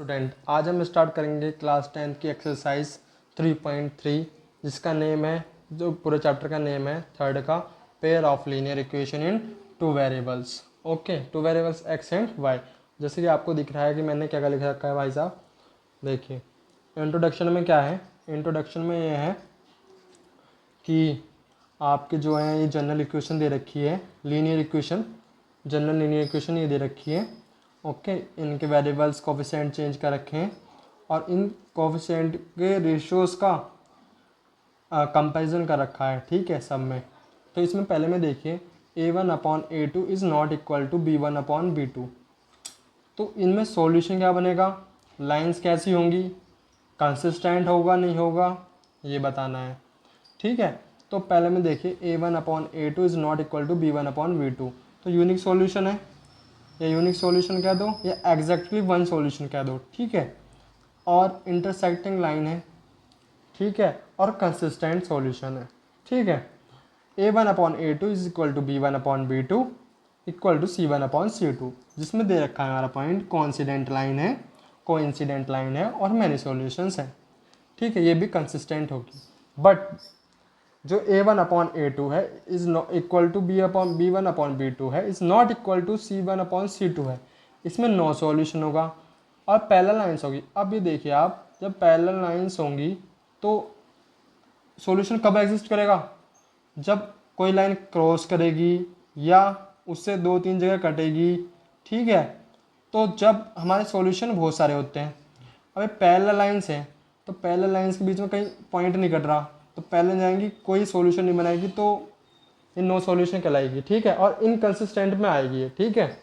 Student, आज हम start करेंगे क्लास 10 की एक्सरसाइज 3.3 जिसका नेम है, जो पूरे चैप्टर का नेम है थर्ड का, pair of linear equation in two variables. Okay, two variables x and y. जैसे कि आपको दिख रहा है कि मैंने क्या क्या लिख रखा है भाई साहब, देखिए इंट्रोडक्शन में क्या है। इंट्रोडक्शन में ये है कि आपके जो है ये जनरल इक्वेशन दे रखी है, linear equation, general linear equation ये दे रखी है। ओके, इनके वेरिएबल्स कोफिशिएंट चेंज कर रखे हैं और इन कोफिशिएंट के रेशियोज़ का कंपैरिजन कर रखा है, ठीक है, सब में। तो इसमें पहले में देखिए a1/a2 is not equal to b1/b2। तो इनमें सॉल्यूशन क्या बनेगा, लाइंस कैसी होंगी, कंसिस्टेंट होगा नहीं होगा, ये बताना है, ठीक है। तो पहले में देखिए a1/a2 is not equal to b1/b2, तो यूनिक सॉल्यूशन है, या यूनिक सॉल्यूशन कह दो या एग्जैक्टली वन सॉल्यूशन कह दो, ठीक है। और इंटरसेक्टिंग लाइन है, ठीक है, और कंसिस्टेंट सॉल्यूशन है, ठीक है। a1/a2 is equal to b1/b2 equal to c1/c2, जिसमें दे रखा है हमारा पॉइंट कोइंसिडेंट लाइन है, कोइंसिडेंट लाइन है और मैनी सॉल्यूशंस है, ठीक है। ये भी कंसिस्टेंट होगी। बट जो a1/a2 है इज इक्वल टू b1/b2 है, is not equal to c1/c2 है, इसमें नो सॉल्यूशन होगा और पैरेलल लाइंस होगी। अब ये देखिए आप, जब पैरेलल लाइंस होंगी तो सॉल्यूशन कब एग्जिस्ट करेगा, जब कोई लाइन क्रॉस करेगी या उससे दो तीन जगह कटेगी, ठीक है। तो जब हमारे सॉल्यूशन बहुत सारे होते हैं, अब पैरेलल लाइंस हैं तो पैरेलल लाइंस के बीच में कहीं पॉइंट नहीं कट रहा, तो पैरेलल जाएंगी, कोई सॉल्यूशन नहीं बनाएगी, तो ये नो सॉल्यूशन कहलाएगी, ठीक है, और इनकंसिस्टेंट में आएगी, ठीक है।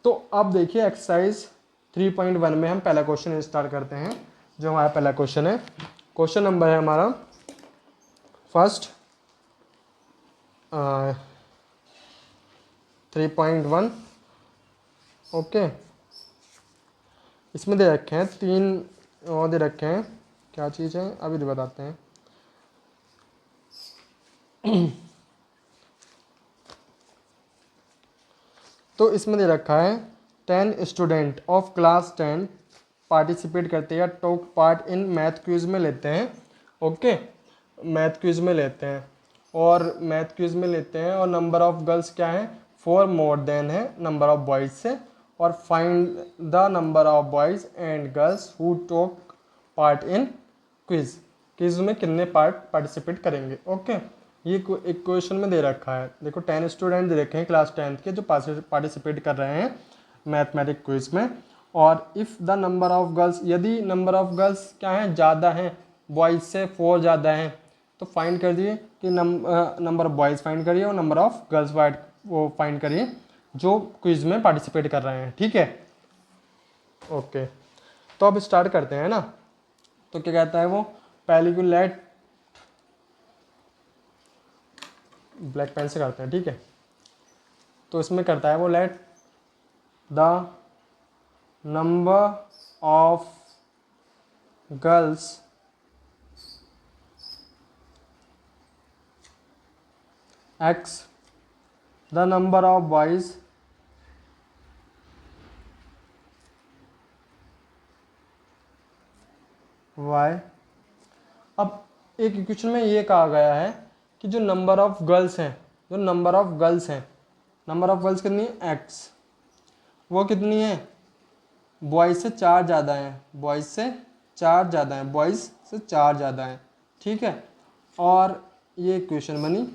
तो अब देखिए एक्सरसाइज 3.1 में हम पहला क्वेश्चन स्टार्ट करते हैं। जो हमारा पहला क्वेश्चन है, क्वेश्चन नंबर है हमारा फर्स्ट 3.1। ओके, इसमें दे रखे हैं तीन और दे रखे हैं, क्या चीज़ है अभी तो बताते हैं। तो इसमें दे रखा है 10 स्टूडेंट ऑफ क्लास 10 पार्टिसिपेट करते हैं या talk part in math quiz में लेते हैं। ओके, मैथ क्विज में लेते हैं और नंबर ऑफ गर्ल्स क्या है, 4 मोर देन है नंबर ऑफ बॉयज़ से, और find the number of boys and girls who talk part in quiz में कितने पार्टिसिपेट करेंगे। ओके, ये एक क्वेश्चन में दे रखा है, देखो 10 स्टूडेंट दे रखे हैं क्लास 10th के जो पार्टिसिपेट कर रहे हैं मैथमेटिक क्विज में। और if the number of girls, यदि नंबर ऑफ गर्ल्स क्या है, ज़्यादा हैं बॉयज़ से, 4 ज़्यादा हैं, तो फाइंड कर दिए कि नंबर ऑफ बॉयज़ फाइंड करिए और नंबर ऑफ गर्ल्स वो फाइंड करिए जो क्विज में पार्टिसिपेट कर रहे हैं, ठीक है। ओके, तो अब स्टार्ट करते हैं ना। तो क्या कहता है वो, पहले को लेट, ब्लैक पेन से करते हैं, ठीक है। तो इसमें करता है वो, late the number of girls x the number of boys y। अब एक इक्वेशन में ये कहा गया है कि जो नंबर ऑफ गर्ल्स हैं, नंबर ऑफ गर्ल्स कितनी है, x, वो कितनी है, बॉयज़ से 4 ज़्यादा है, बॉयज़ से 4 ज़्यादा है, ठीक है। और ये इक्वेशन बनी,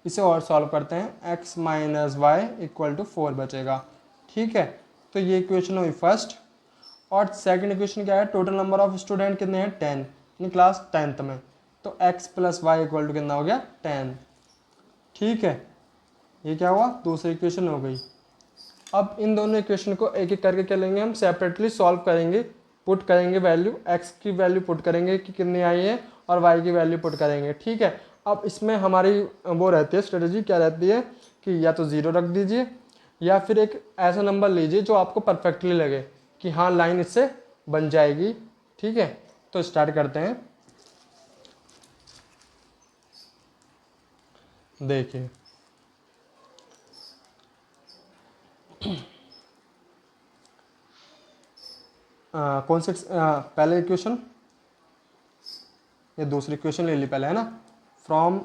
इसे और सॉल्व करते हैं, x minus y equal to 4 बचेगा, ठीक है। तो ये इक्वेशन हुई फर्स्ट। और सेकंड इक्वेशन क्या है, टोटल नंबर ऑफ स्टूडेंट कितने हैं, 10, यानी क्लास 10th में, तो x plus y equal to कितना हो गया, 10, ठीक है। ये क्या हुआ, दूसरी इक्वेशन हो गई। अब इन दोनों इक्वेशन को एक एक करके क्या लेंगे, हम सेपरेटली सॉल्व करेंगे, पुट करेंगे वैल्यू, x की वैल्यू पुट करेंगे कि कितनी आई है और y की वैल्यू पुट करेंगे, ठीक है। अब इसमें हमारी वो रहती है स्ट्रेटजी, क्या रहती है कि या तो 0 रख दीजिए या फिर एक ऐसा नंबर लीजिए जो आपको परफेक्टली लगे कि हाँ लाइन इससे बन जाएगी, ठीक है। तो स्टार्ट करते हैं, देखिए कौन से पहले इक्वेशन, ये दूसरी इक्वेशन ले ली पहले, है ना, फ्रॉम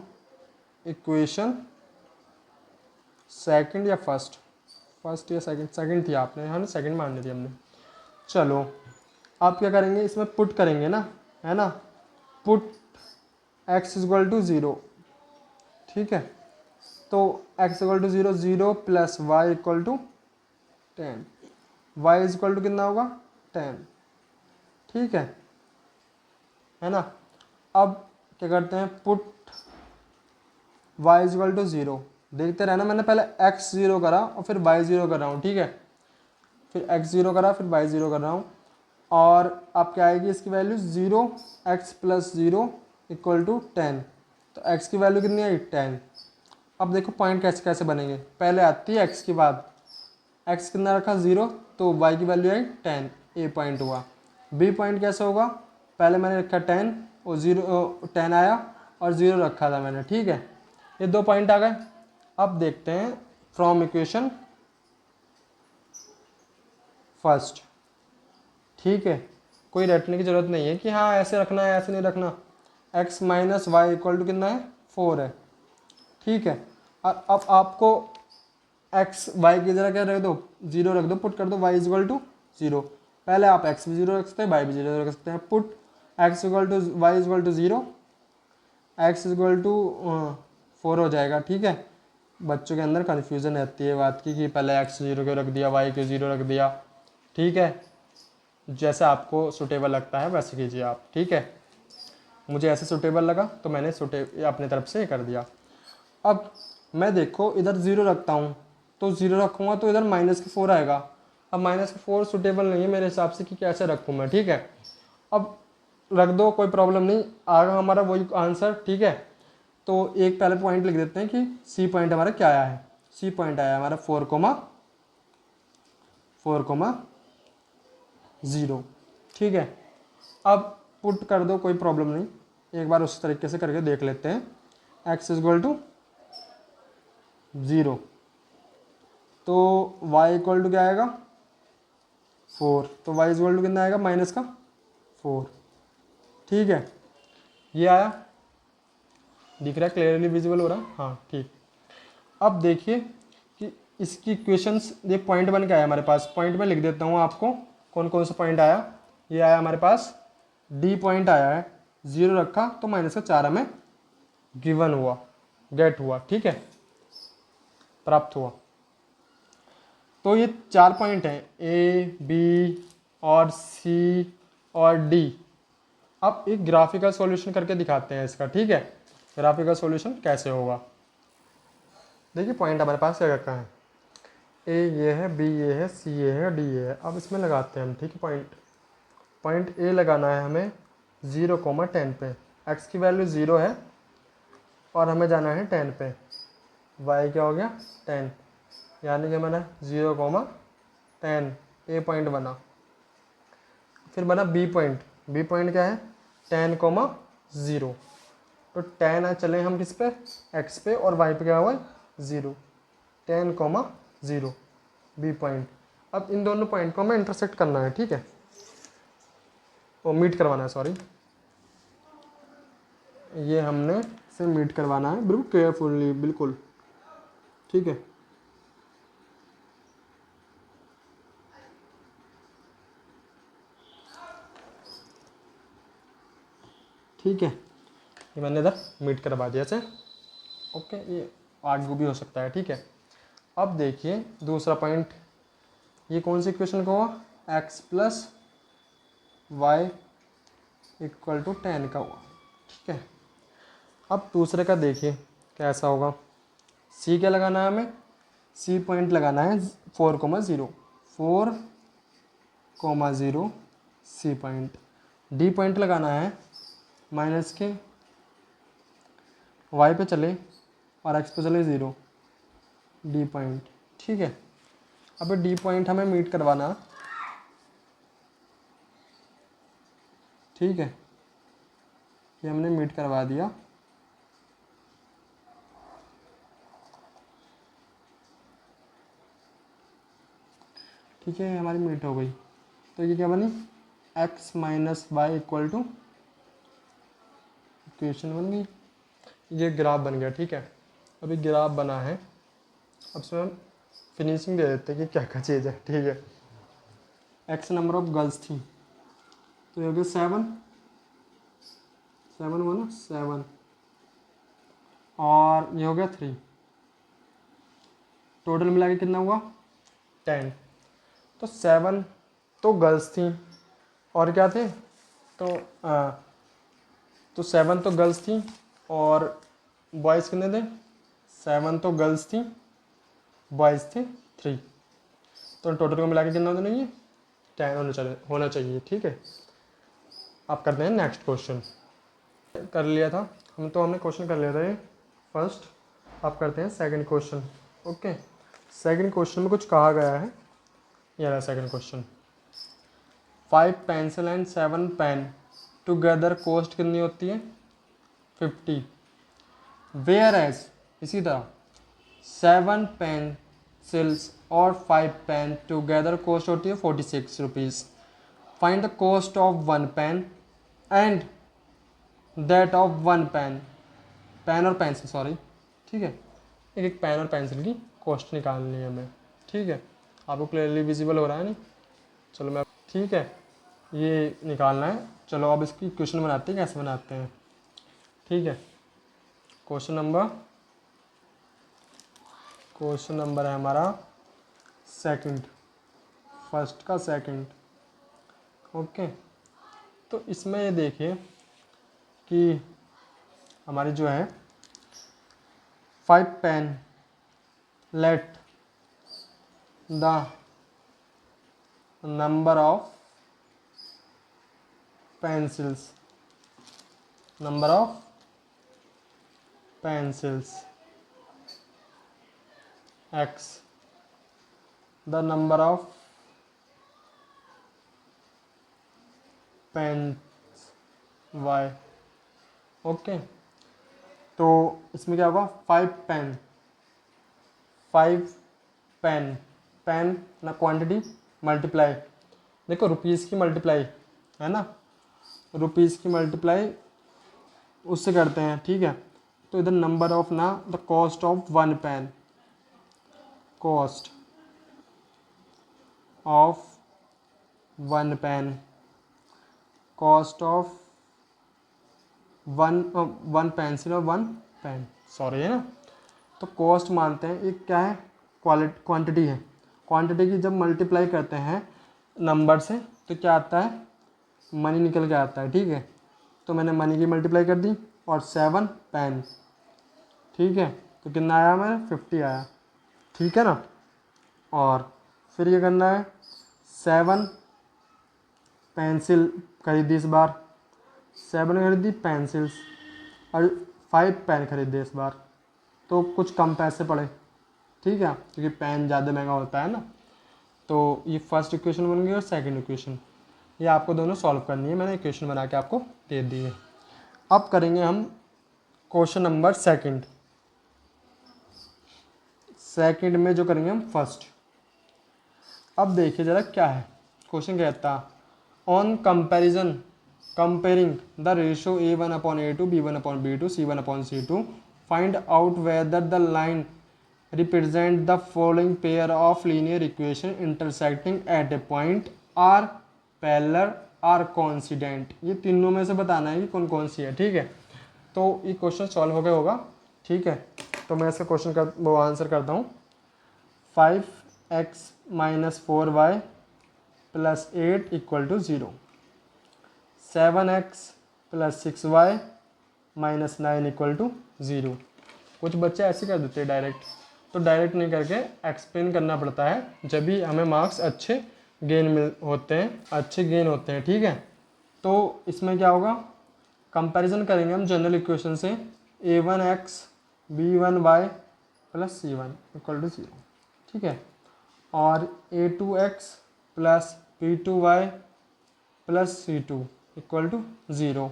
इक्वेशन सेकंड या फर्स्ट, फर्स्ट या सेकंड, सेकंड थी आपने, है ना, सेकंड माननी थी हमने। चलो आप क्या करेंगे, इसमें पुट करेंगे ना, है ना, पुट x इक्वल टू 0, ठीक है, तो x equal to 0, 0 plus y equal to 10, y is equal to कितना होगा 10, ठीक है ना। अब क्या करते हैं, put y is equal to 0, देखते रहना, मैंने पहले x 0 करा और फिर y 0 कर रहा हूँ, ठीक है, फिर x 0 करा फिर y 0 कर रहा हूँ, और अब क्या आएगी इसकी value 0, x plus 0 equal to 10, तो x की वैल्यू कितनी आई 10। अब देखो पॉइंट कैसे कैसे बनेंगे, पहले आती है x के बाद, x कितना रखा 0, तो y की वैल्यू आई 10, ए पॉइंट हुआ। b पॉइंट कैसे होगा, पहले मैंने रखा 10 और 10 आया और 0 रखा था मैंने, ठीक है, ये 2 पॉइंट आ गए। अब देखते हैं फ्रॉम इक्वेशन फर्स्ट, ठीक है, कोई रटने की जरूरत नहीं है कि हाँ ऐसे रखना है ऐसे नहीं रखना, x minus y equal to कितना है 4 है, ठीक है। और अब आपको x y की जगह क्या रख दो, 0 रख दो, पुट कर दो y इक्वल टू 0, पहले आप x भी 0 रख सकते हैं y भी 0 रख सकते हैं, put x equal to y equal to 0, x equal to 4 हो जाएगा, ठीक है। बच्चों के अंदर कन्फ्यूज़न रहती है बात की कि पहले x 0 क्यों रख दिया, y क्यों 0 रख दिया, ठीक है, जैसा आपको सुटेबल लगता है वैसे कीजिए आप, ठीक है। मुझे ऐसे सुटेबल लगा तो मैंने अपने तरफ से कर दिया। अब मैं देखो इधर 0 रखता हूँ, तो 0 रखूँगा तो इधर माइनस के 4 आएगा, अब माइनस के 4 सुटेबल नहीं है मेरे हिसाब से कि कैसे रखूँ मैं, ठीक है। अब रख दो कोई प्रॉब्लम नहीं, आएगा हमारा वही आंसर, ठीक है। तो एक पहले पॉइंट लिख देते हैं कि सी पॉइंट हमारा क्या आया है, सी पॉइंट आया हमारा 4,0, ठीक है। अब पुट कर दो कोई प्रॉब्लम नहीं, एक बार उस तरीके से करके देख लेते हैं, x इक्वल टू 0, तो y इक्वल टू क्या आएगा 4, तो y इक्वल टू कितना आएगा माइनस का 4, ठीक है, ये आया, दिख रहा है, क्लियरली विजिबल हो रहा है, हाँ ठीक। अब देखिए कि इसकी इक्वेशंस, ये पॉइंट बन के आया हमारे पास, पॉइंट में लिख देता हूँ आपको कौन कौन सा पॉइंट आया, ये आया हमारे पास डी पॉइंट आया है, 0 रखा तो माइनस का 4 हमें गिवन हुआ, गेट हुआ, ठीक है, प्राप्त हुआ। तो ये 4 पॉइंट हैं, ए बी और सी और डी। अब एक ग्राफिकल सॉल्यूशन करके दिखाते हैं इसका, ठीक है, ग्राफिकल सॉल्यूशन कैसे होगा। देखिए पॉइंट हमारे पास क्या क्या है, ए ये है, बी ये है, सी ये है, डी ये है। अब इसमें लगाते हैं हम, ठीक है, पॉइंट ए लगाना है हमें 0,10 पे, x की वैल्यू 0 है और हमें जाना है 10 पे, y क्या हो गया 10, यानी कि मैंने 0,10 ए पॉइंट बना। फिर बना बी पॉइंट क्या है 10,0, तो 10 चले हम किस पे x पे और y पे क्या हुआ 0, 10,0 बी पॉइंट। अब इन दोनों पॉइंट को हमें इंटरसेक्ट करना है, ठीक है, वो मीट करवाना है, सॉरी, ये हमने से मीट करवाना है बिल्कुल केयरफुली, बिल्कुल, ठीक है। ठीक है, ये मैंने इधर मीट करवा दिया से, ओके, ये आगे भी हो सकता है, ठीक है। अब देखिए दूसरा पॉइंट, ये कौन सी इक्वेशन का हुआ, x plus y equal to 10 का हुआ, ठीक है। अब दूसरे का देखिए कैसा होगा, c क्या लगाना है हमें, c पॉइंट लगाना है 4,0, 4,0 c पॉइंट, d पॉइंट लगाना है माइनस के y पे चले और x पे चले 0, d पॉइंट, ठीक है। अब डी पॉइंट हमें मीट करवाना, ठीक है, ये हमने मीट करवा दिया, ठीक है, हमारी मीट हो गई। तो ये क्या बनी x minus y equal to, equation बन गई, ये ग्राफ बन गया। ठीक है, अभी ग्राफ बना है, अब इसमें हम फिनिशिंग दे देते हैं कि क्या क्या चीज़ है। ठीक है, एक्स नंबर ऑफ गर्ल्स थी, तो ये हो गया 7, 7 हुआ ना, 7, और ये हो गया 3, टोटल मिला के कितना हुआ 10। तो 7 तो गर्ल्स थी और क्या थे, तो 7 तो गर्ल्स थी और बॉयज़ कितने थे, 7 तो गर्ल्स थी, बॉयज़ थे 3, तो टोटल को मिला के कितना होना चाहिए 10 होना चाहिए। ठीक है, आप करते हैं नेक्स्ट क्वेश्चन। कर लिया था हमने क्वेश्चन कर लिया था ये फर्स्ट, आप करते हैं second question. Okay, second question में कुछ कहा गया है, ये रहा second question. 5 pencil and 7 pen together cost कितनी होती है 50, वेयर एज इसी तरह 7 पेंसिल्स और 5 पेन टुगेदर कॉस्ट होती है 46 rupees. Find the cost of 1 pen and that of 1 pen, pen और पेंसिल सॉरी। ठीक है, एक एक पेन और पेंसिल की कॉस्ट निकालनी है हमें। ठीक है, आपको क्लियरली विजिबल हो रहा है नहीं, चलो मैं, ठीक है, ये निकालना है। चलो अब इसकी क्वेश्चन बनाते हैं, कैसे बनाते हैं। ठीक है, क्वेश्चन नंबर है हमारा सेकंड, फर्स्ट का सेकंड। ओके, तो इसमें ये देखिए कि हमारी जो है 5 pen, let the number of pencils, number of pencils x, the number of pens y। Okay, तो इसमें क्या होगा 5 पेन, 5 पेन, पेन ना क्वांटिटी मल्टीप्लाई, देखो रुपीज़ की मल्टीप्लाई है ना, रुपीज़ की मल्टीप्लाई उससे करते हैं। ठीक है, तो इधर नंबर ऑफ ना the cost of 1 pen, cost of 1 pen, cost of 1 pencil और 1 पेन, सॉरी है ना। तो कॉस्ट मानते हैं, एक क्या है क्वांटिटी है, क्वांटिटी की जब मल्टीप्लाई करते हैं नंबर से तो क्या आता है मनी निकल के आता है। ठीक है, तो मैंने मनी की मल्टीप्लाई कर दी और 7 पेन। ठीक है, तो कितना आया मेरा 50 आया। ठीक है ना, और फिर ये करना है 7 पेंसिल खरीदी इस बार, 7 खरीदी पेंसिल्स और 5 पेन खरीदे इस बार, तो कुछ कम पैसे पड़े। ठीक है, क्योंकि पेन ज़्यादा महंगा होता है ना। तो ये फर्स्ट इक्वेशन बन गई और सेकंड इक्वेशन, ये आपको दोनों सॉल्व करनी है, मैंने इक्वेशन बना के आपको दे दी है। अब करेंगे हम क्वेश्चन नंबर सेकंड में जो करेंगे हम फर्स्ट। अब देखिए ज़रा क्या है क्वेश्चन, कहता on comparison, comparing the ratio A1/A2 B1/B2 C1/C2 find out whether the line represent the following pair of linear equation intersecting at a point are parallel are coincident. ये तीनों में से बताना है कि कौन कौन सी है। ठीक है, तो ये क्वेश्चन सॉल्व हो गया होगा। ठीक है, तो मैं इसका क्वेश्चन का वो आंसर करता हूँ। 5x - 4y + 8 = 0, 7x + 6y - 9 = 0। कुछ बच्चे ऐसे कर देते हैं डायरेक्ट, तो डायरेक्ट नहीं करके एक्सप्लेन करना पड़ता है, जब भी हमें मार्क्स अच्छे गेन होते हैं। ठीक है, तो इसमें क्या होगा, कंपैरिजन करेंगे हम जनरल इक्वेशन से, A1x B1y + C1 = 0। ठीक है, और A2x + B2y + C2 = 0।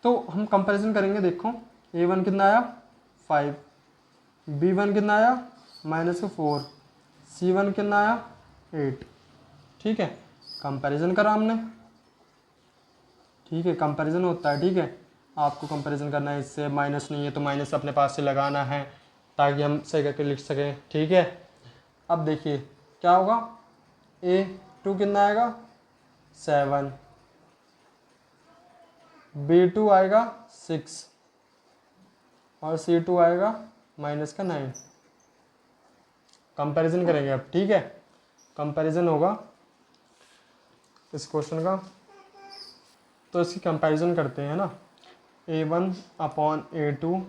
तो हम कंपैरिजन करेंगे, देखो A1 कितना आया 5, B1 कितना आया -4, C1 कितना आया 8। ठीक है, कंपैरिजन करा हमने, ठीक है, कंपैरिजन होता है। ठीक है, आपको कंपैरिजन करना है, इससे माइनस नहीं है तो माइनस अपने पास से लगाना है ताकि हम सही करके लिख सकें। ठीक है, अब देखिए क्या होगा, A2 कितना आएगा 7, B2 आएगा 6 और C2 आएगा -9। कंपैरिजन करेंगे अब। ठीक है, कंपैरिजन होगा इस क्वेश्चन का, तो इसकी कंपैरिजन करते हैं ना। A1 अपॉन A2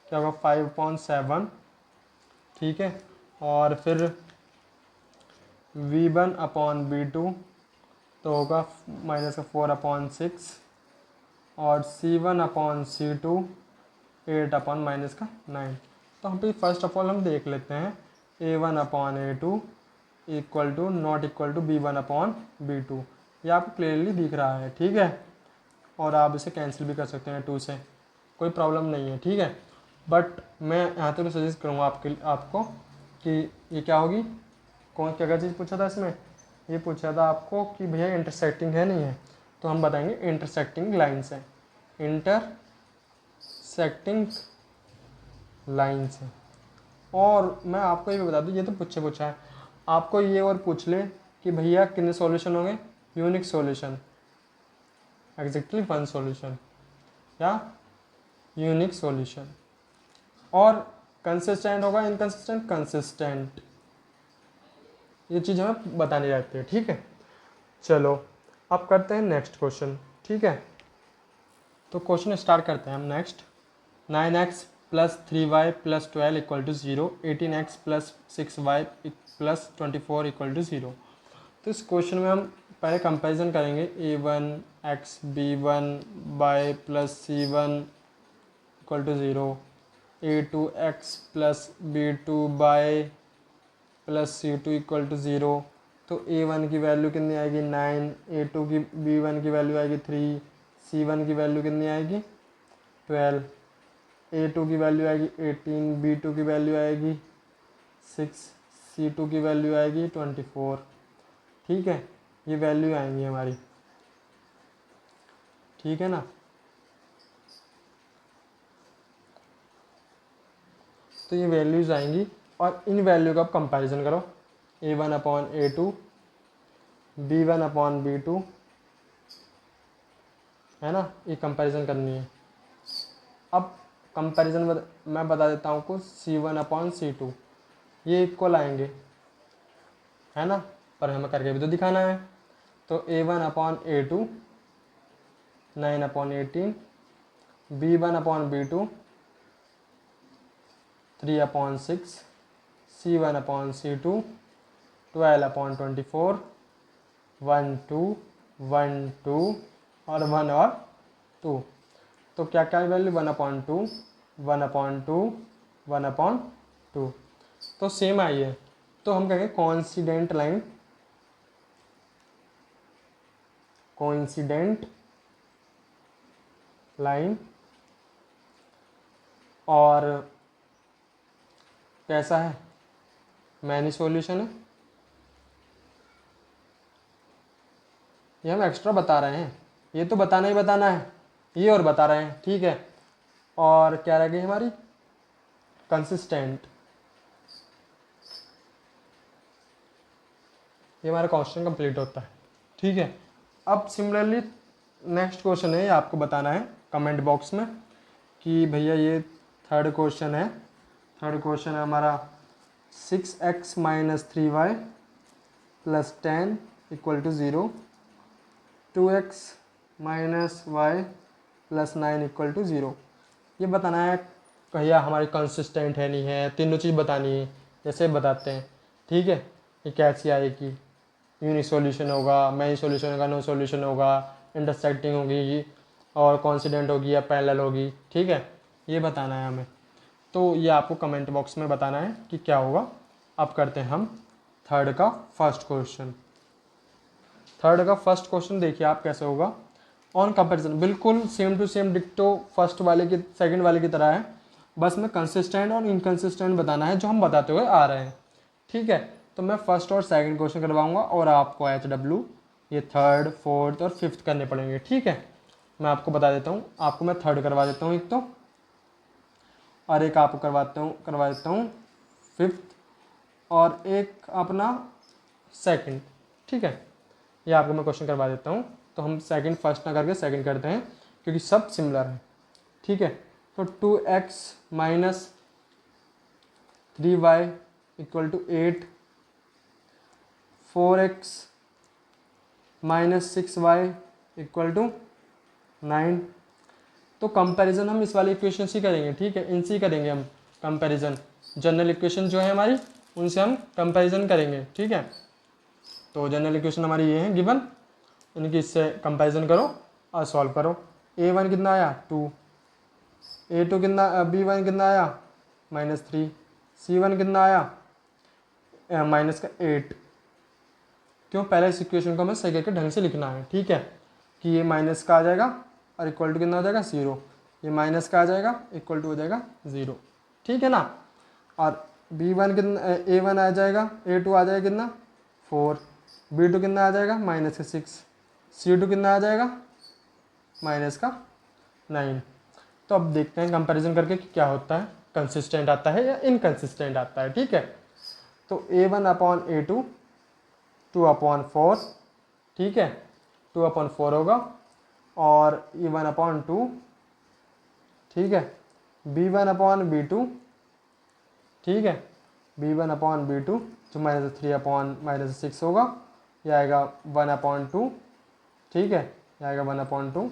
क्या होगा 5/7। ठीक है, और फिर V1 अपॉन B2 तो होगा -4/6 और C1 अपॉन C2 8/-9। तो हम पे फर्स्ट ऑफ ऑल हम देख लेते हैं A1 upon A2 equal to not equal to B1 upon B2। ये आपको क्लियरली दिख रहा है। ठीक है, और आप इसे कैंसिल भी कर सकते हैं 2 से, कोई प्रॉब्लम नहीं है। ठीक है, बट मैं यहाँ तक सजेस्ट करूँगा आपको कि ये क्या होगी, कौन क्या क्या चीज़ पूछा था इसमें, ये पूछा था आपको कि भैया इंटरसेक्टिंग है नहीं है, तो हम बताएंगे इंटरसेक्टिंग लाइन्स है, इंटरसेक्टिंग लाइन्स है। और मैं आपको ये भी बता दूँ, ये तो पूछा है, आपको ये और पूछ ले कि भैया कितने सॉल्यूशन होंगे, यूनिक सॉल्यूशन, एग्जैक्टली 1 सॉल्यूशन या यूनिक सॉल्यूशन, और कंसिस्टेंट होगा इनकंसिस्टेंट कंसिस्टेंट, ये चीज़ हमें बतानी रहती है। ठीक है, चलो अब करते हैं नेक्स्ट क्वेश्चन। ठीक है, तो क्वेश्चन स्टार्ट करते हैं हम next. 9x plus 3y plus 12 equal to 0, 18x plus 6y plus 24 equal to 0। तो इस क्वेश्चन में हम पहले कंपैरिजन करेंगे a1x b1 by plus c1 equal to 0, a2x plus b2 by plus c2 equal to 0। तो a1 की value कितनी आएगी 9, a2 की b1 की वैल्यू आएगी 3, c1 की वैल्यू कितनी आएगी 12, a2 की वैल्यू आएगी 18, b2 की वैल्यू आएगी 6, c2 की वैल्यू आएगी 24। ठीक है, ये वैल्यू आएंगी हमारी। ठीक है ना, तो ये वैल्यूज आएंगी और इन वैल्यू का आप कंपैरिजन करो, a1 upon a2, b1 upon b2, है ना, ये कंपैरिजन करनी है। अब कंपैरिजन मैं बता देता हूँ आपको, c1 अपॉन c2 ये इक्वल आएंगे, है ना, पर हमें करके भी तो दिखाना है। तो a1 upon a2 9/18, b1 upon b2 3/6, c1 upon c2 12/24, 1 2 1 2 और 1 और 2। तो क्या क्या वैल्यू 1/2 1/2 1/2, तो सेम आई है। तो हम कहेंगे कोइंसिडेंट लाइन, कोइंसिडेंट लाइन, और कैसा है, मैनी सॉल्यूशन है, ये हम एक्स्ट्रा बता रहे हैं, ये तो बताना ही बताना है, ये और बता रहे हैं। ठीक है, और क्या रह गई हमारी कंसिस्टेंट, ये हमारा क्वेश्चन कंप्लीट होता है। ठीक है, अब सिमिलरली नेक्स्ट क्वेश्चन है, ये आपको बताना है कमेंट बॉक्स में कि भैया ये थर्ड क्वेश्चन है। थर्ड क्वेश्चन है हमारा 6x minus 3y plus 10 equal to 0, 2x minus y plus 9 equal to 0। ये बताना है भैया हमारी कंसिस्टेंट है नहीं है, तीनों चीज़ बतानी है, जैसे बताते हैं। ठीक है, ये कैसी आएगी, यूनिक सॉल्यूशन होगा, मैनी सॉल्यूशन होगा, नो सॉल्यूशन होगा, इंटरसेक्टिंग होगी और कॉन्सिडेंट होगी या पैरेलल होगी। ठीक है, ये बताना है हमें, तो ये आपको कमेंट बॉक्स में बताना है कि क्या होगा। अब करते हैं हम थर्ड का फर्स्ट क्वेश्चन। थर्ड का फर्स्ट क्वेश्चन देखिए आप कैसे होगा, ऑन कंपैरिजन बिल्कुल सेम टू सेम डिक्टो फर्स्ट वाले की सेकंड वाले की तरह है, बस में कंसिस्टेंट और इनकंसिस्टेंट बताना है जो हम बताते हुए आ रहे हैं। ठीक है, तो मैं फर्स्ट और सेकंड क्वेश्चन करवाऊंगा और आपको HW ये थर्ड फोर्थ और फिफ्थ करने पड़ेंगे। ठीक है, मैं आपको बता देता हूँ, आपको मैं थर्ड करवा देता हूँ एक तो, और एक आपको करवा देता हूँ फिफ्थ, और एक अपना सेकंड। ठीक है, ये आपको मैं क्वेश्चन करवा देता हूँ। तो हम सेकंड फर्स्ट ना करके सेकंड करते हैं, क्योंकि सब सिमिलर है। ठीक है, तो 2x minus 3y equal to 8, 4x minus 6y equal to 9। तो कंपैरिजन हम इस वाले इक्वेशन से करेंगे। ठीक है, इनसे ही करेंगे हम कंपैरिजन, जनरल इक्वेशन जो है हमारी उनसे हम कंपैरिजन करेंगे। ठीक है, तो जनरल इक्वेशन हमारी ये है गिवन, इनकी इससे कंपैरिजन करो और सॉल्व करो। a1 कितना आया 2, a2 कितना, b1 कितना आया -3, c1 कितना आया माइनस का 8। क्यों, पहले इस इक्वेशन को हमें सही करके ढंग से लिखना है। ठीक है, कि ये माइनस का आ जाएगा और इक्वल टू कितना हो जाएगा 0, ये माइनस का आ जाएगा इक्वल टू हो जाएगा 0। ठीक है ना, और b1 कितना, a1 आ जाएगा, a2 आ जाएगा कितना 4, b2 कितना आ जाएगा माइनस का 6, c2 कितना आ जाएगा माइनस का 9। तो अब देखते हैं कंपैरिजन करके कि क्या होता है, कंसिस्टेंट आता है या इनकंसिस्टेंट आता है। ठीक है, तो a1 अपॉन a2 2/4, ठीक है 2/4 होगा, और e1 अपॉन 2, ठीक है b1 अपॉन b2, ठीक है b1 अपॉन b2 जो -3 अपॉन -6 होगा, यह आएगा 1/2, ठीक है यह आएगा 1/2,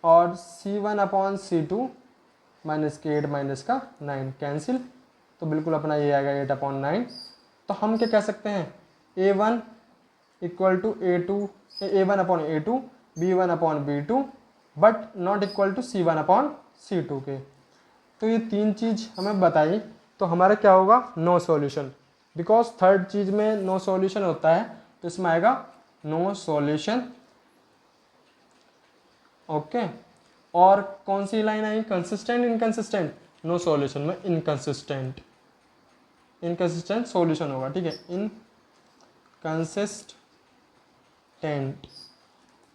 और c1 अपॉन c2 -8 -9 कैंसिल, तो बिल्कुल अपना ये आएगा 8/9। तो हम क्या कह सकते हैं, a1 equal to a1 upon a2, b1 upon b2, but not equal to c1 upon c2 के। तो ये तीन चीज़ हमें बताई, तो हमारा क्या होगा, नो सॉल्यूशन, बिकॉज थर्ड चीज़ में नो सॉल्यूशन होता है, तो इसमें आएगा नो सॉल्यूशन। ओके, और कौन सी लाइन आई, कंसिस्टेंट इनकंसिस्टेंट, नो सॉल्यूशन में इनकंसिस्टेंट, इनकंसिस्टेंट सॉल्यूशन होगा। ठीक है, इनकंसिस्टेंट।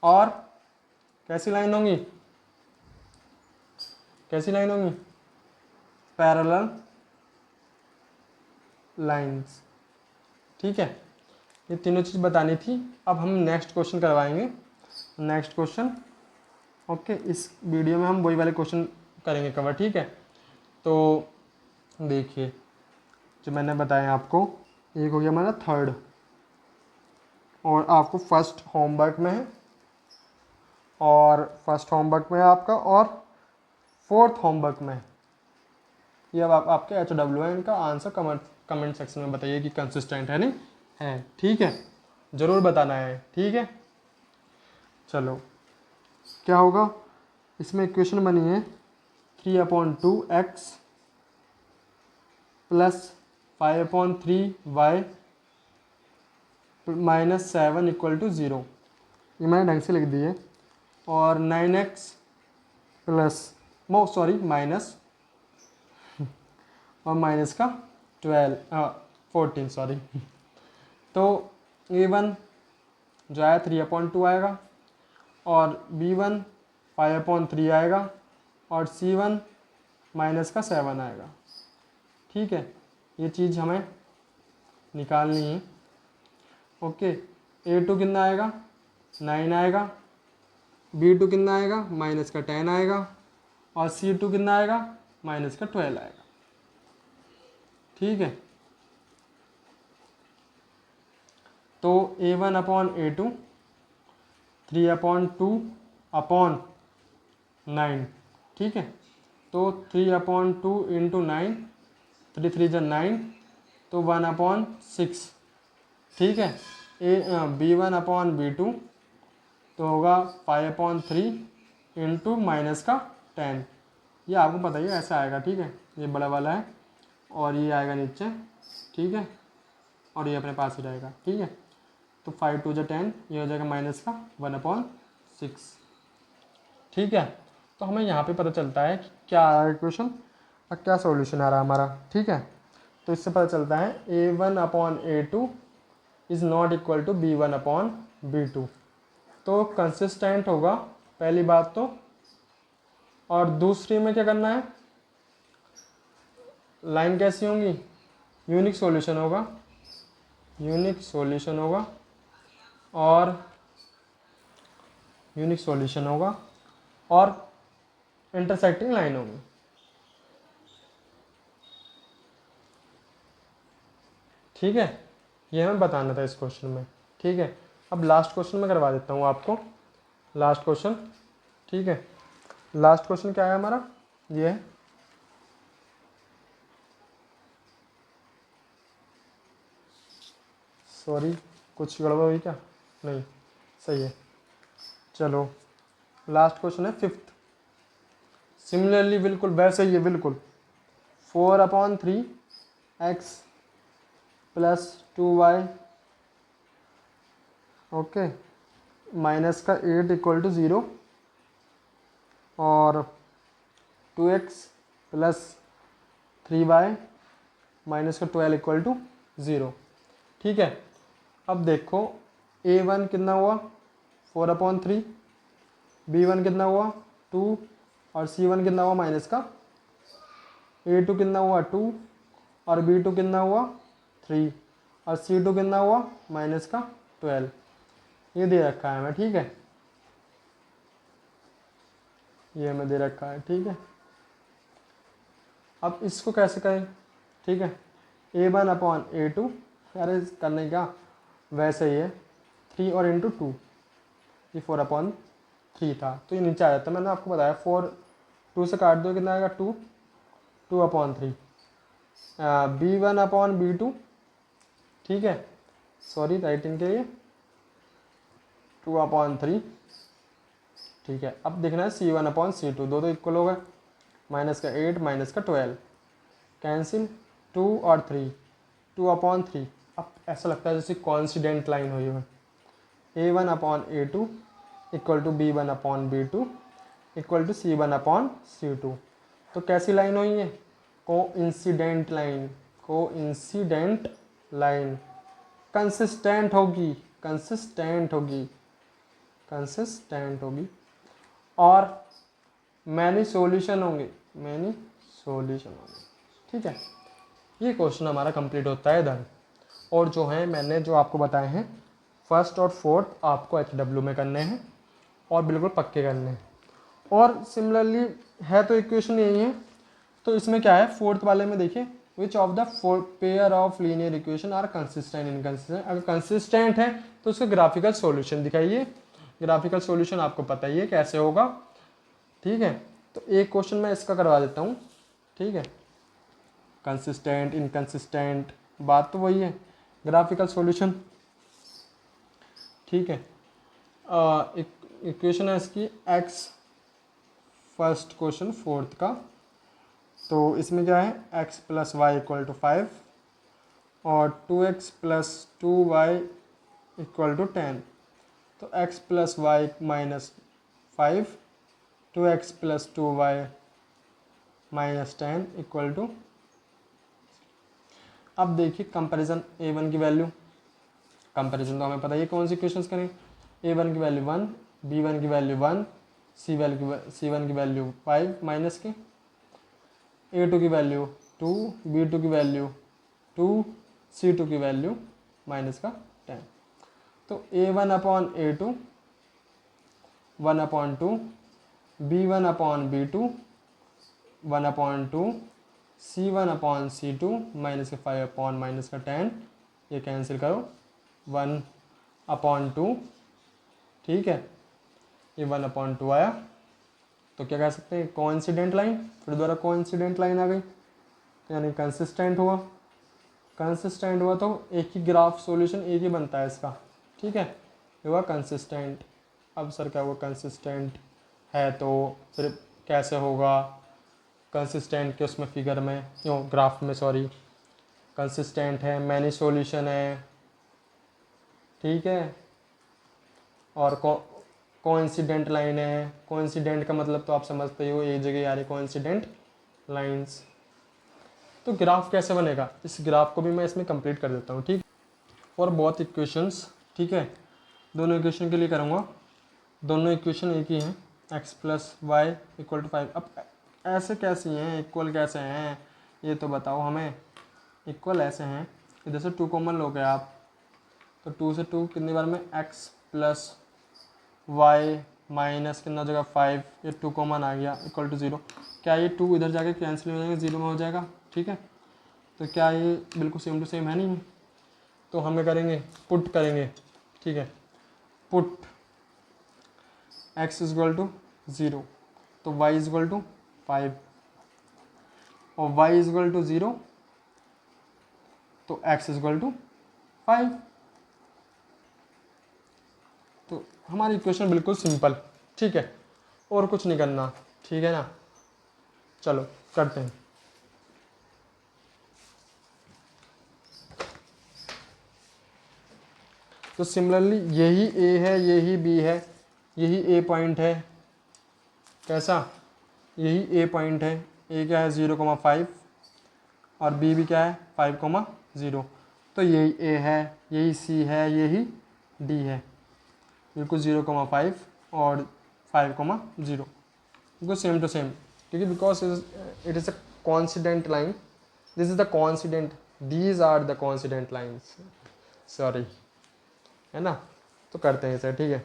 और कैसी लाइन होंगी, कैसी लाइन होंगी, पैरेलल लाइंस। ठीक है, ये तीनों चीज़ बतानी थी। अब हम नेक्स्ट क्वेश्चन करवाएंगे, नेक्स्ट क्वेश्चन। ओके, इस वीडियो में हम वही वाले क्वेश्चन करेंगे कवर। ठीक है, तो देखिए जो मैंने बताया आपको, एक हो गया हमारा थर्ड, और आपको फर्स्ट होमवर्क में है, और फर्स्ट होमवर्क में है आपका, और फोर्थ होमवर्क में है। ये अब आपके HW है, इनका आंसर कमेंट सेक्शन में बताइए कि कंसिस्टेंट है नहीं है। ठीक है, ज़रूर बताना है। ठीक है, चलो क्या होगा, इसमें इक्वेशन बनी है 3/2x plus 5/3y -7 equal to 0, ये मैंने ढंग से लिख दी है, और 9x प्लस माइनस, और माइनस का 14 सॉरी। तो a1 जो आया 3/2 आएगा, और b1 5/3 आएगा, और c1 माइनस का 7 आएगा। ठीक है, ये चीज़ हमें निकालनी है। ओके, a2 कितना आएगा 9 आएगा, b2 कितना आएगा माइनस का 10 आएगा, और c2 कितना आएगा माइनस का 12 आएगा। ठीक है, तो a1 अपॉन a2 3/2/9, ठीक है, तो 3/2 इंटू 9, 3 3 जा 9, तो 1/6। ठीक है, b1 अपॉन b2 तो होगा 5/3 इंटू माइनस का 10, ये आपको पता ही है ऐसा आएगा। ठीक है, ये बड़ा वाला है, और ये आएगा नीचे। ठीक है, और ये अपने पास ही रहेगा। ठीक है, तो 5 2 जा 10, ये हो जाएगा माइनस का 1/6। ठीक है, तो हमें यहाँ पे पता चलता है कि क्या आ रहा है इक्वेशन और क्या सॉल्यूशन आ रहा है हमारा। ठीक है, तो इससे पता चलता है a1/a2 is not equal to b1/b2। तो कंसिस्टेंट होगा पहली बात तो। और दूसरी में क्या करना है, लाइन कैसी होंगी, यूनिक सॉल्यूशन होगा, यूनिक सॉल्यूशन होगा और यूनिक सॉल्यूशन होगा और इंटरसेक्टिंग लाइन होगी। ठीक है, ये हमें बताना था इस क्वेश्चन में। ठीक है, अब लास्ट क्वेश्चन में करवा देता हूँ आपको, लास्ट क्वेश्चन। ठीक है, लास्ट क्वेश्चन क्या है हमारा, ये है, सॉरी कुछ गड़बड़ हुई क्या, नहीं सही है। चलो लास्ट क्वेश्चन है फिफ्थ। सिमिलरली बिल्कुल वैसे ही है, बिल्कुल 4/3 x plus 2y okay minus का 8 इक्वल टू 0 और 2x प्लस 3y माइनस का 12 इक्वल टू 0। ठीक है, अब देखो a1 कितना हुआ 4/3, b1 कितना हुआ 2 और c1 कितना हुआ माइनस का, a2 कितना हुआ 2 और b2 कितना हुआ 3 और c2 कितना हुआ माइनस का 12। ये दे रखा है हमें। ठीक है, ये हमें दे रखा है। ठीक है, अब इसको कैसे करें। ठीक है, a1/a2, अरे करने क्या, वैसे ही है 3 और इंटू 2, ये 4/3 था तो ये नीचे आ जाता। मैंने आपको बताया 4 2 से काट दो कितना आएगा 2, 2/3 b1/b2। ठीक है, सॉरी राइटिंग के लिए 2/3। ठीक है, अब देखना है c1/c2, दो इक्वल हो गए, माइनस का 8 माइनस का 12 कैंसिल, 2 और 3 2/3। अब ऐसा लगता है जैसे कॉन्सिडेंट लाइन हुई है, a1/a2 equal to b1/b2 equal to c1/c2। तो कैसी लाइन हुई है, coincident line, coincident line, consistent होगी, कंसिस्टेंट होगी, कंसिस्टेंट होगी और मैनी सॉल्यूशन होंगे, मैनी सॉल्यूशन होंगे। ठीक है, ये क्वेश्चन हमारा कंप्लीट होता है इधर। और जो है मैंने जो आपको बताए हैं फर्स्ट और फोर्थ आपको HW में करने हैं और बिल्कुल पक्के करने हैं। और सिमिलरली है तो इक्वेशन यही है, तो इसमें क्या है फोर्थ वाले में देखिए, which of the pair of linear equation are consistent inconsistent. अगर कंसिस्टेंट है तो उसका ग्राफिकल सॉल्यूशन दिखाइए। ग्राफिकल सॉल्यूशन आपको पता ही है कैसे होगा। ठीक है, तो एक क्वेश्चन मैं इसका करवा देता हूँ। ठीक है, कंसिस्टेंट इनकंसिस्टेंट बात तो वही है, ग्राफिकल सॉल्यूशन। ठीक है, इक्वेशन है इसकी x, फर्स्ट क्वेश्चन फोर्थ का। तो इसमें क्या है x plus y equal to 5 और 2x plus 2y equal to 10। तो x plus y minus 5, 2x plus 2y minus 10 equal to. अब देखिए कंपैरिजन a1 की वैल्यू, कंपैरिजन तो हमें पता है कौन सी इक्वेशंस करें, a1 की वैल्यू 1, b1 की वैल्यू 1, c1 की वैल्यू 5 माइनस की, a2 की वैल्यू 2, b2 की वैल्यू 2, c2 की वैल्यू माइनस का 10। तो a1/a2 1/2, b1/b2 1/2, c1/c2 माइनस का 5 माइनस का 10, ये कैंसिल करो 1/2। ठीक है, ये 1/2 आया। तो क्या कह सकते हैं कोइंसिडेंट लाइन, फिर दोबारा कोइंसिडेंट लाइन आ गई, यानी कंसिस्टेंट हुआ। कंसिस्टेंट हुआ तो एक ही ग्राफ सॉल्यूशन एक ही बनता है इसका। ठीक है, ये हुआ कंसिस्टेंट। अब सर क्या हुआ कंसिस्टेंट है तो फिर कैसे होगा कंसिस्टेंट के उसमें फिगर में, क्यों ग्राफ में, सॉरी कंसिस्टेंट है, मैनी सॉल्यूशन है। ठीक है, और कोइंसिडेंट लाइन है। कोइंसिडेंट का मतलब तो आप समझते हो एक जगह आ रही कोइंसिडेंट लाइंस। तो ग्राफ कैसे बनेगा, इस ग्राफ को भी मैं इसमें कंप्लीट कर देता हूँ। ठीक, और बहुत इक्वेशंस। ठीक है, दोनों इक्वेशन के लिए करूँगा, दोनों इक्वेशन एक ही हैं। X plus y equal to 5। अब ऐसे कैसे हैं, इक्वल कैसे हैं ये तो बताओ हमें। इक्वल ऐसे हैं, इधर से 2 कॉमन लोगे आप, तो 2 से 2 कितनी बार में एक्स प्लस वाई माइनस कितना हो जाएगा 5, ये 2 कॉमन आ गया इक्वल टू 0। क्या ये 2 इधर जाके कैंसिल हो जाएगा, 0 में हो जाएगा, ठीक है। तो क्या ये बिल्कुल सेम टू सेम है नहीं, तो हमें करेंगे पुट करेंगे, ठीक है। पुट x इजक्वल टू 0, तो y इजक्वल टू 5 और y इजक्वल टू 0, तो x इजक्वल टू 5। तो हमारी इक्वेशन बिल्कुल सिंपल, ठीक है, और कुछ नहीं करना, ठीक है ना। चलो करते हैं। तो सिमिलरली यही a है, यही b है, यही a पॉइंट है, कैसा, यही a पॉइंट है। a क्या है 0,5 और b भी क्या है 5,0। तो यही a है, यही c है, यही d है, बिल्कुल 0,5 और 5,0, बिल्कुल सेम टू सेम, क्योंकि because it is a coincident line, this is the coincident, these are the coincident lines, sorry, है ना। तो करते हैं इसे, ठीक है।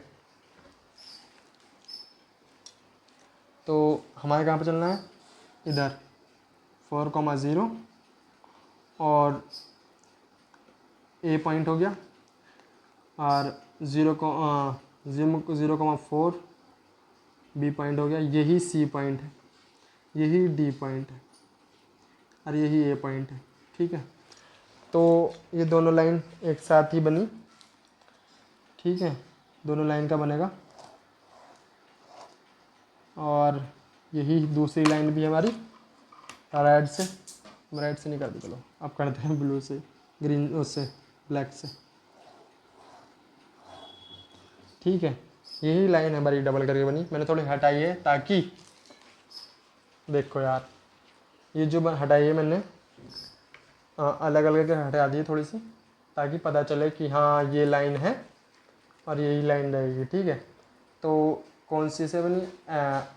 तो हमारे कहाँ पे चलना है, इधर 4,0 और a पॉइंट हो गया, और 0,4 b पॉइंट हो गया, यही c पॉइंट है, यही d पॉइंट है और यही a पॉइंट है, ठीक है। तो ये दोनों लाइन एक साथ ही बनी, ठीक है, दोनों लाइन का बनेगा। और यही दूसरी लाइन भी हमारी रेड से नहीं करते, चलो अब करते हैं ब्लू से, ग्रीन उससे, ब्लैक से, ठीक है। यही लाइन हमारी डबल करके बनी, मैंने थोड़ी हटाई है ताकि, देखो यार, ये जो हटाई है मैंने अलग अलग हटा दी है थोड़ी सी, ताकि पता चले कि हाँ ये लाइन है और यही लाइन रहेगी, ठीक है। तो कौन सी से बनी,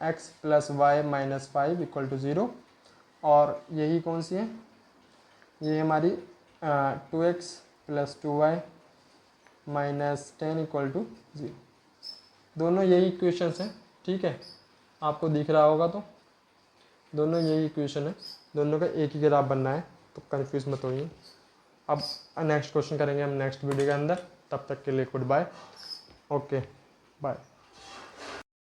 x plus y minus 5 equal to 0, और यही कौन सी है, ये हमारी 2x plus 2y minus 10 equal to 0। दोनों यही इक्वेशंस हैं, ठीक है, आपको दिख रहा होगा। तो दोनों यही इक्वेशन है, दोनों का एक ही ग्राफ बनना है, तो कंफ्यूज मत होइए। अब नेक्स्ट क्वेश्चन करेंगे हम नेक्स्ट वीडियो के अंदर, तब तक के लिए गुड बाय, ओके बाय।